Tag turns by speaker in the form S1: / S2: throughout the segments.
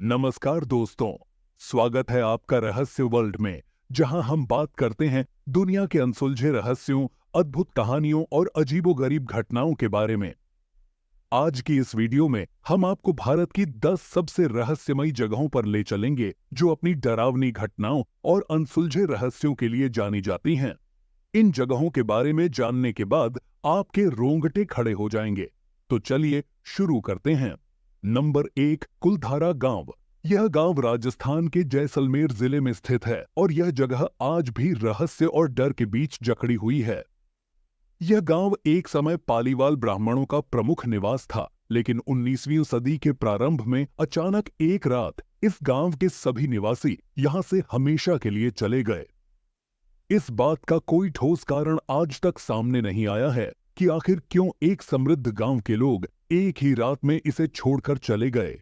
S1: नमस्कार दोस्तों, स्वागत है आपका रहस्य वर्ल्ड में, जहां हम बात करते हैं दुनिया के अनसुलझे रहस्यों, अद्भुत कहानियों और अजीबोगरीब घटनाओं के बारे में। आज की इस वीडियो में हम आपको भारत की 10 सबसे रहस्यमयी जगहों पर ले चलेंगे, जो अपनी डरावनी घटनाओं और अनसुलझे रहस्यों के लिए जानी जाती हैं। इन जगहों के बारे में जानने के बाद आपके रोंगटे खड़े हो जाएंगे। तो चलिए शुरू करते हैं। नंबर 1, कुलधारा गांव। यह गांव राजस्थान के जैसलमेर जिले में स्थित है और यह जगह आज भी रहस्य और डर के बीच जकड़ी हुई है। यह गांव एक समय पालीवाल ब्राह्मणों का प्रमुख निवास था, लेकिन 19वीं सदी के प्रारंभ में अचानक एक रात इस गांव के सभी निवासी यहां से हमेशा के लिए चले गए। इस बात का कोई ठोस कारण आज तक सामने नहीं आया है कि आखिर क्यों एक समृद्ध गांव के लोग एक ही रात में इसे छोड़कर चले गए।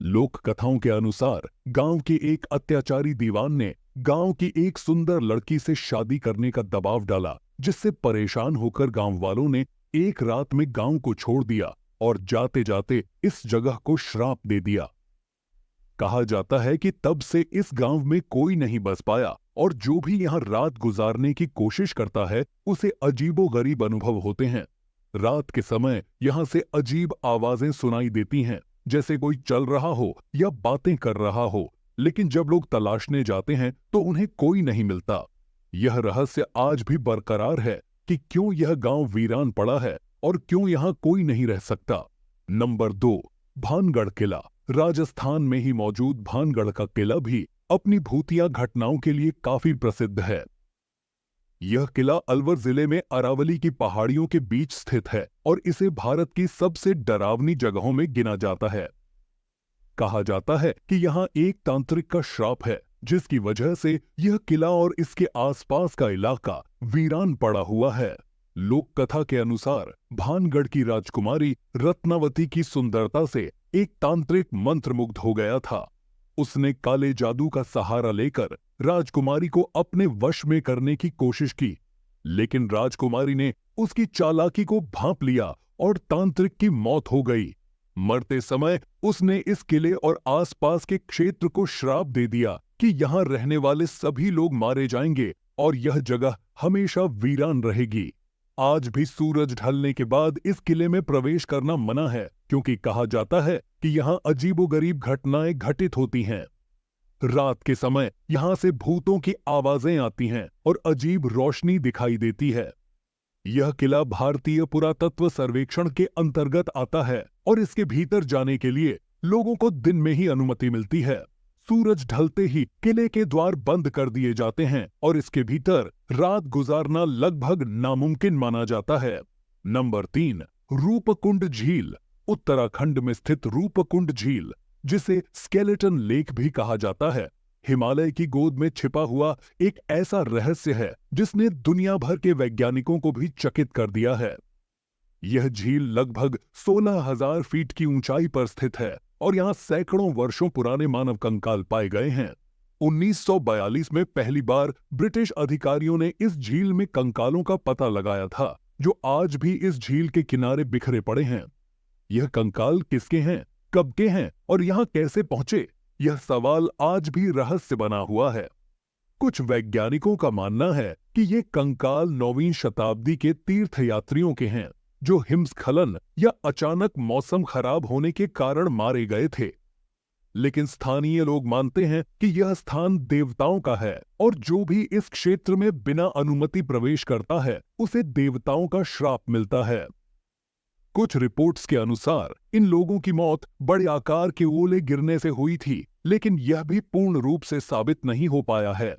S1: लोक कथाओं के अनुसार गांव के एक अत्याचारी दीवान ने गांव की एक सुंदर लड़की से शादी करने का दबाव डाला, जिससे परेशान होकर गांव वालों ने एक रात में गांव को छोड़ दिया और जाते जाते इस जगह को श्राप दे दिया। कहा जाता है कि तब से इस गांव में कोई नहीं बस पाया और जो भी यहां रात गुजारने की कोशिश करता है उसे अजीबोगरीब अनुभव होते हैं। रात के समय यहां से अजीब आवाजें सुनाई देती हैं, जैसे कोई चल रहा हो या बातें कर रहा हो, लेकिन जब लोग तलाशने जाते हैं तो उन्हें कोई नहीं मिलता। यह रहस्य आज भी बरकरार है कि क्यों यह गांव वीरान पड़ा है और क्यों यहां कोई नहीं रह सकता। नंबर 2, भानगढ़ किला। राजस्थान में ही मौजूद भानगढ़ का किला भी अपनी भूतिया घटनाओं के लिए काफी प्रसिद्ध है। यह किला अलवर जिले में अरावली की पहाड़ियों के बीच स्थित है और इसे भारत की सबसे डरावनी जगहों में गिना जाता है। कहा जाता है कि यहाँ एक तांत्रिक का श्राप है, जिसकी वजह से यह किला और इसके आसपास का इलाका वीरान पड़ा हुआ है। लोक कथा के अनुसार भानगढ़ की राजकुमारी रत्नावती की सुंदरता से एक तांत्रिक मंत्रमुग्ध हो गया था। उसने काले जादू का सहारा लेकर राजकुमारी को अपने वश में करने की कोशिश की, लेकिन राजकुमारी ने उसकी चालाकी को भांप लिया और तांत्रिक की मौत हो गई। मरते समय उसने इस किले और आसपास के क्षेत्र को श्राप दे दिया कि यहाँ रहने वाले सभी लोग मारे जाएंगे और यह जगह हमेशा वीरान रहेगी। आज भी सूरज ढलने के बाद इस किले में प्रवेश करना मना है, क्योंकि कहा जाता है कि यहाँ अजीबोगरीब घटनाएं घटित होती हैं। रात के समय यहाँ से भूतों की आवाजें आती हैं और अजीब रोशनी दिखाई देती है। यह किला भारतीय पुरातत्व सर्वेक्षण के अंतर्गत आता है और इसके भीतर जाने के लिए लोगों को दिन में ही अनुमति मिलती है। सूरज ढलते ही किले के द्वार बंद कर दिए जाते हैं और इसके भीतर रात गुजारना लगभग नामुमकिन माना जाता है। नंबर 3, रूपकुंड झील। उत्तराखंड में स्थित रूपकुंड झील, जिसे स्केलेटन लेक भी कहा जाता है, हिमालय की गोद में छिपा हुआ एक ऐसा रहस्य है जिसने दुनिया भर के वैज्ञानिकों को भी चकित कर दिया है। यह झील लगभग 16,000 फीट की ऊंचाई पर स्थित है और यहाँ सैकड़ों वर्षों पुराने मानव कंकाल पाए गए हैं। 1942 में पहली बार ब्रिटिश अधिकारियों ने इस झील में कंकालों का पता लगाया था, जो आज भी इस झील के किनारे बिखरे पड़े हैं। यह कंकाल किसके हैं, कब के हैं और यहाँ कैसे पहुंचे, यह सवाल आज भी रहस्य बना हुआ है। कुछ वैज्ञानिकों का मानना है कि ये कंकाल 9वीं शताब्दी के तीर्थयात्रियों के हैं, जो हिमस्खलन या अचानक मौसम खराब होने के कारण मारे गए थे। लेकिन स्थानीय लोग मानते हैं कि यह स्थान देवताओं का है और जो भी इस क्षेत्र में बिना अनुमति प्रवेश करता है उसे देवताओं का श्राप मिलता है। कुछ रिपोर्ट्स के अनुसार इन लोगों की मौत बड़े आकार के ओले गिरने से हुई थी, लेकिन यह भी पूर्ण रूप से साबित नहीं हो पाया है।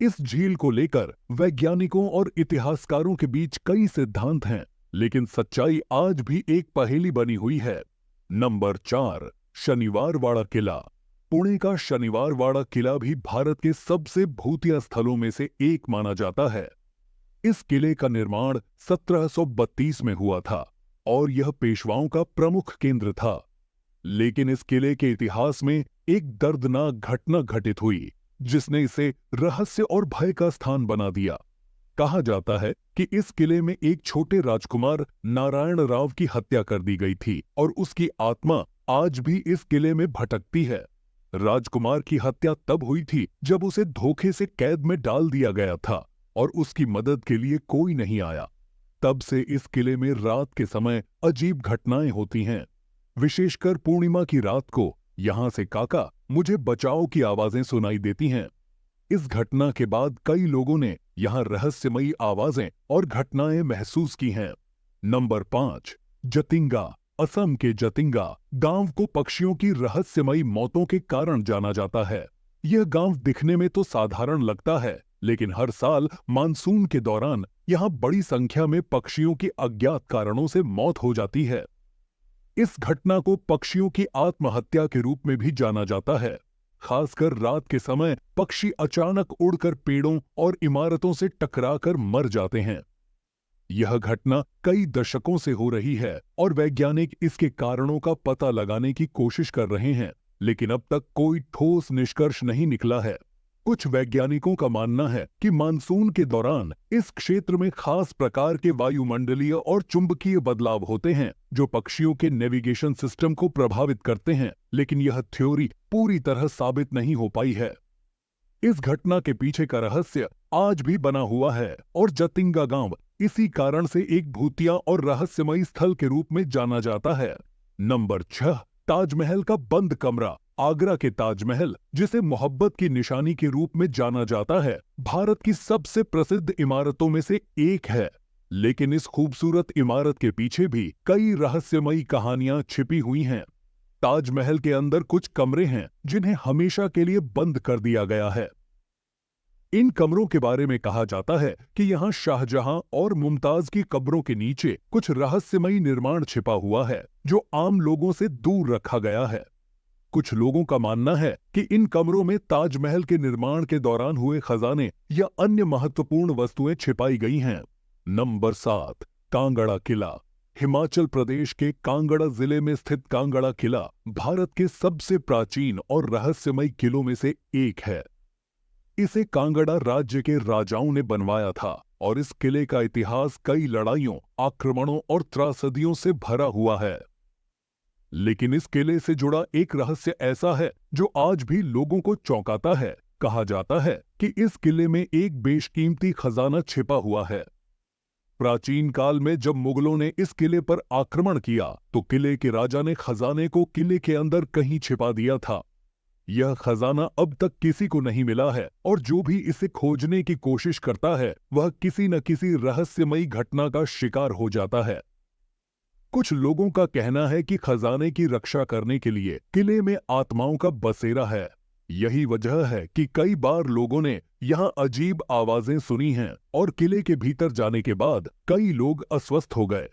S1: इस झील को लेकर वैज्ञानिकों और इतिहासकारों के बीच कई सिद्धांत हैं, लेकिन सच्चाई आज भी एक पहेली बनी हुई है। नंबर 4, शनिवारवाड़ा किला। पुणे का शनिवारवाड़ा किला भी भारत के सबसे भूतिया स्थलों में से एक माना जाता है। इस किले का निर्माण 1732 में हुआ था और यह पेशवाओं का प्रमुख केंद्र था। लेकिन इस किले के इतिहास में एक दर्दनाक घटना घटित हुई, जिसने इसे रहस्य और भय का स्थान बना दिया। कहा जाता है कि इस किले में एक छोटे राजकुमार नारायण राव की हत्या कर दी गई थी और उसकी आत्मा आज भी इस किले में भटकती है। राजकुमार की हत्या तब हुई थी जब उसे धोखे से कैद में डाल दिया गया था और उसकी मदद के लिए कोई नहीं आया। तब से इस किले में रात के समय अजीब घटनाएं होती हैं। विशेषकर पूर्णिमा की रात को यहां से काका मुझे बचाओ की आवाजें सुनाई देती हैं। इस घटना के बाद कई लोगों ने यहां रहस्यमयी आवाजें और घटनाएं महसूस की हैं। नंबर 5, जतिंगा। असम के जतिंगा गांव को पक्षियों की रहस्यमयी मौतों के कारण जाना जाता है। यह गांव दिखने में तो साधारण लगता है, लेकिन हर साल मानसून के दौरान यहां बड़ी संख्या में पक्षियों की अज्ञात कारणों से मौत हो जाती है। इस घटना को पक्षियों की आत्महत्या के रूप में भी जाना जाता है। खासकर रात के समय पक्षी अचानक उड़कर पेड़ों और इमारतों से टकराकर मर जाते हैं। यह घटना कई दशकों से हो रही है और वैज्ञानिक इसके कारणों का पता लगाने की कोशिश कर रहे हैं, लेकिन अब तक कोई ठोस निष्कर्ष नहीं निकला है। कुछ वैज्ञानिकों का मानना है कि मानसून के दौरान इस क्षेत्र में खास प्रकार के वायुमंडलीय और चुंबकीय बदलाव होते हैं जो पक्षियों के नेविगेशन सिस्टम को प्रभावित करते हैं, लेकिन यह थ्योरी पूरी तरह साबित नहीं हो पाई है। इस घटना के पीछे का रहस्य आज भी बना हुआ है और जतिंगा गांव इसी कारण से एक भूतिया और रहस्यमयी स्थल के रूप में जाना जाता है। नंबर 6, ताजमहल का बंद कमरा। आगरा के ताजमहल, जिसे मोहब्बत की निशानी के रूप में जाना जाता है, भारत की सबसे प्रसिद्ध इमारतों में से एक है। लेकिन इस खूबसूरत इमारत के पीछे भी कई रहस्यमयी कहानियां छिपी हुई हैं। ताजमहल के अंदर कुछ कमरे हैं जिन्हें हमेशा के लिए बंद कर दिया गया है। इन कमरों के बारे में कहा जाता है कि यहां शाहजहां और मुमताज की कब्रों के नीचे कुछ रहस्यमयी निर्माण छिपा हुआ है जो आम लोगों से दूर रखा गया है। कुछ लोगों का मानना है कि इन कमरों में ताजमहल के निर्माण के दौरान हुए खजाने या अन्य महत्वपूर्ण वस्तुएं छिपाई गई हैं। नंबर 7, कांगड़ा किला। हिमाचल प्रदेश के कांगड़ा जिले में स्थित कांगड़ा किला भारत के सबसे प्राचीन और रहस्यमयी किलों में से एक है। इसे कांगड़ा राज्य के राजाओं ने बनवाया था और इस किले का इतिहास कई लड़ाइयों, आक्रमणों और त्रासदियों से भरा हुआ है। लेकिन इस किले से जुड़ा एक रहस्य ऐसा है जो आज भी लोगों को चौंकाता है। कहा जाता है कि इस किले में एक बेशकीमती खजाना छिपा हुआ है। प्राचीन काल में जब मुगलों ने इस किले पर आक्रमण किया तो किले के राजा ने खजाने को किले के अंदर कहीं छिपा दिया था। यह खजाना अब तक किसी को नहीं मिला है और जो भी इसे खोजने की कोशिश करता है वह किसी न किसी रहस्यमयी घटना का शिकार हो जाता है। कुछ लोगों का कहना है कि खजाने की रक्षा करने के लिए किले में आत्माओं का बसेरा है। यही वजह है कि कई बार लोगों ने यहाँ अजीब आवाजें सुनी हैं और किले के भीतर जाने के बाद कई लोग अस्वस्थ हो गए।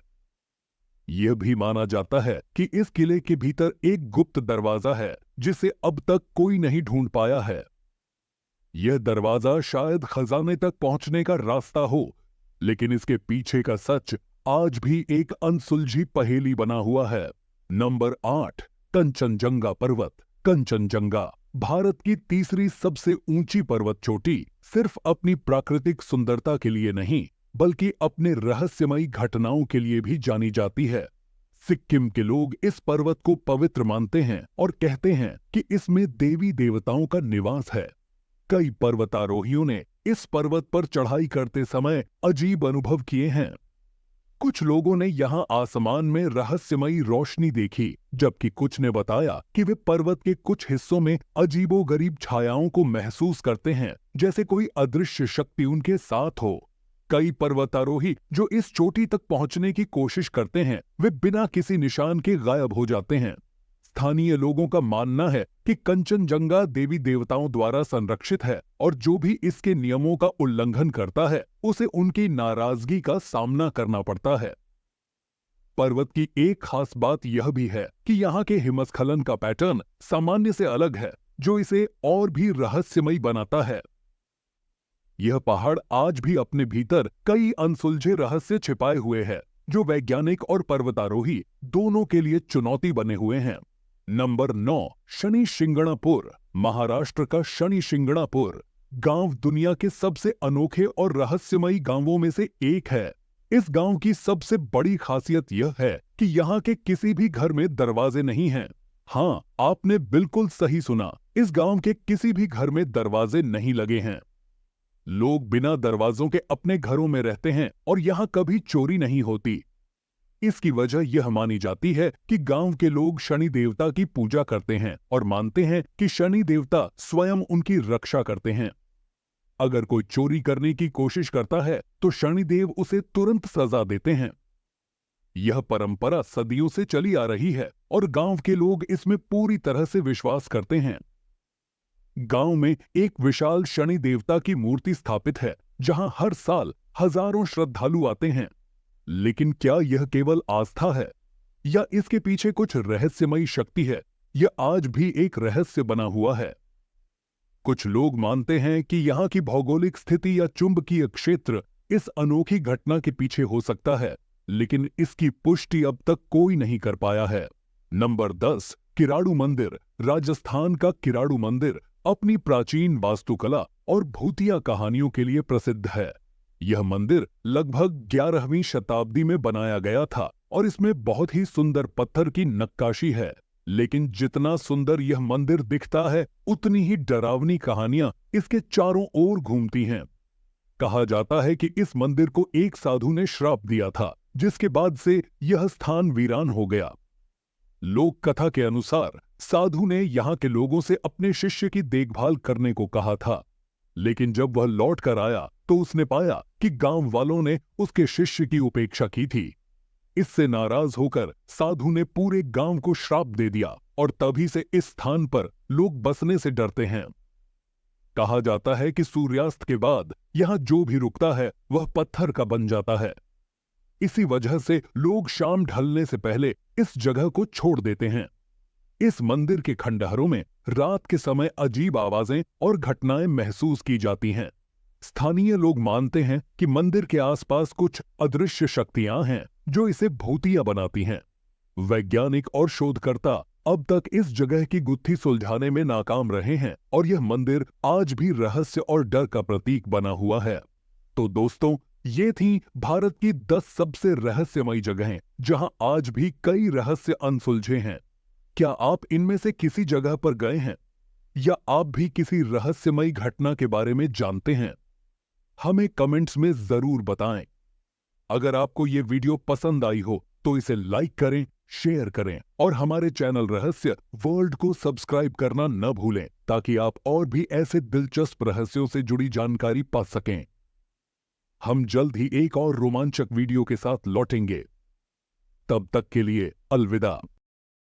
S1: यह भी माना जाता है कि इस किले के भीतर एक गुप्त दरवाजा है जिसे अब तक कोई नहीं ढूंढ पाया है। यह दरवाजा शायद खजाने तक पहुंचने का रास्ता हो, लेकिन इसके पीछे का सच आज भी एक अनसुलझी पहेली बना हुआ है। नंबर 8, कंचनजंगा पर्वत। कंचनजंगा भारत की तीसरी सबसे ऊंची पर्वत चोटी सिर्फ अपनी प्राकृतिक सुंदरता के लिए नहीं बल्कि अपने रहस्यमयी घटनाओं के लिए भी जानी जाती है। सिक्किम के लोग इस पर्वत को पवित्र मानते हैं और कहते हैं कि इसमें देवी देवताओं का निवास है। कई पर्वतारोहियों ने इस पर्वत पर चढ़ाई करते समय अजीब अनुभव किए हैं। कुछ लोगों ने यहां आसमान में रहस्यमयी रोशनी देखी, जबकि कुछ ने बताया कि वे पर्वत के कुछ हिस्सों में अजीबोगरीब छायाओं को महसूस करते हैं, जैसे कोई अदृश्य शक्ति उनके साथ हो। कई पर्वतारोही जो इस चोटी तक पहुंचने की कोशिश करते हैं, वे बिना किसी निशान के गायब हो जाते हैं। स्थानीय लोगों का मानना है कि कंचनजंगा देवी देवताओं द्वारा संरक्षित है और जो भी इसके नियमों का उल्लंघन करता है उसे उनकी नाराजगी का सामना करना पड़ता है। पर्वत की एक खास बात यह भी है कि यहाँ के हिमस्खलन का पैटर्न सामान्य से अलग है, जो इसे और भी रहस्यमयी बनाता है। यह पहाड़ आज भी अपने भीतर कई अनसुलझे रहस्य छिपाए हुए है, जो वैज्ञानिक और पर्वतारोही दोनों के लिए चुनौती बने हुए हैं। नंबर 9, शनि शिंगणापुर। महाराष्ट्र का शनि शिंगणापुर गांव दुनिया के सबसे अनोखे और रहस्यमयी गांवों में से एक है। इस गांव की सबसे बड़ी खासियत यह है कि यहाँ के किसी भी घर में दरवाजे नहीं हैं। हाँ, आपने बिल्कुल सही सुना। इस गांव के किसी भी घर में दरवाजे नहीं लगे हैं। लोग बिना दरवाजों के अपने घरों में रहते हैं और यहाँ कभी चोरी नहीं होती। इसकी वजह यह मानी जाती है कि गांव के लोग शनि देवता की पूजा करते हैं और मानते हैं कि शनि देवता स्वयं उनकी रक्षा करते हैं। अगर कोई चोरी करने की कोशिश करता है तो शनिदेव उसे तुरंत सजा देते हैं। यह परंपरा सदियों से चली आ रही है और गांव के लोग इसमें पूरी तरह से विश्वास करते हैं। गांव में एक विशाल शनि देवता की मूर्ति स्थापित है, जहां हर साल हजारों श्रद्धालु आते हैं। लेकिन क्या यह केवल आस्था है या इसके पीछे कुछ रहस्यमयी शक्ति है? यह आज भी एक रहस्य बना हुआ है। कुछ लोग मानते हैं कि यहाँ की भौगोलिक स्थिति या चुंबकीय क्षेत्र इस अनोखी घटना के पीछे हो सकता है, लेकिन इसकी पुष्टि अब तक कोई नहीं कर पाया है। नंबर 10, किराड़ू मंदिर। राजस्थान का किराड़ू मंदिर अपनी प्राचीन वास्तुकला और भूतिया कहानियों के लिए प्रसिद्ध है। यह मंदिर लगभग 11वीं शताब्दी में बनाया गया था और इसमें बहुत ही सुंदर पत्थर की नक्काशी है। लेकिन जितना सुंदर यह मंदिर दिखता है, उतनी ही डरावनी कहानियां इसके चारों ओर घूमती हैं। कहा जाता है कि इस मंदिर को एक साधु ने श्राप दिया था, जिसके बाद से यह स्थान वीरान हो गया। लोक कथा के अनुसार साधु ने यहाँ के लोगों से अपने शिष्य की देखभाल करने को कहा था, लेकिन जब वह लौट कर आया तो उसने पाया कि गांव वालों ने उसके शिष्य की उपेक्षा की थी। इससे नाराज होकर साधु ने पूरे गांव को श्राप दे दिया और तभी से इस स्थान पर लोग बसने से डरते हैं। कहा जाता है कि सूर्यास्त के बाद यहाँ जो भी रुकता है वह पत्थर का बन जाता है। इसी वजह से लोग शाम ढलने से पहले इस जगह को छोड़ देते हैं। इस मंदिर के खंडहरों में रात के समय अजीब आवाजें और घटनाएं महसूस की जाती हैं। स्थानीय लोग मानते हैं कि मंदिर के आसपास कुछ अदृश्य शक्तियां हैं जो इसे भूतिया बनाती हैं। वैज्ञानिक और शोधकर्ता अब तक इस जगह की गुत्थी सुलझाने में नाकाम रहे हैं और यह मंदिर आज भी रहस्य और डर का प्रतीक बना हुआ है। तो दोस्तों, ये थी भारत की 10 सबसे रहस्यमयी जगहें जहां आज भी कई रहस्य अनसुलझे हैं। क्या आप इनमें से किसी जगह पर गए हैं या आप भी किसी रहस्यमयी घटना के बारे में जानते हैं? हमें कमेंट्स में जरूर बताएं। अगर आपको ये वीडियो पसंद आई हो तो इसे लाइक करें, शेयर करें और हमारे चैनल रहस्य वर्ल्ड को सब्सक्राइब करना न भूलें, ताकि आप और भी ऐसे दिलचस्प रहस्यों से जुड़ी जानकारी पा सकें। हम जल्द ही एक और रोमांचक वीडियो के साथ लौटेंगे। तब तक के लिए अलविदा।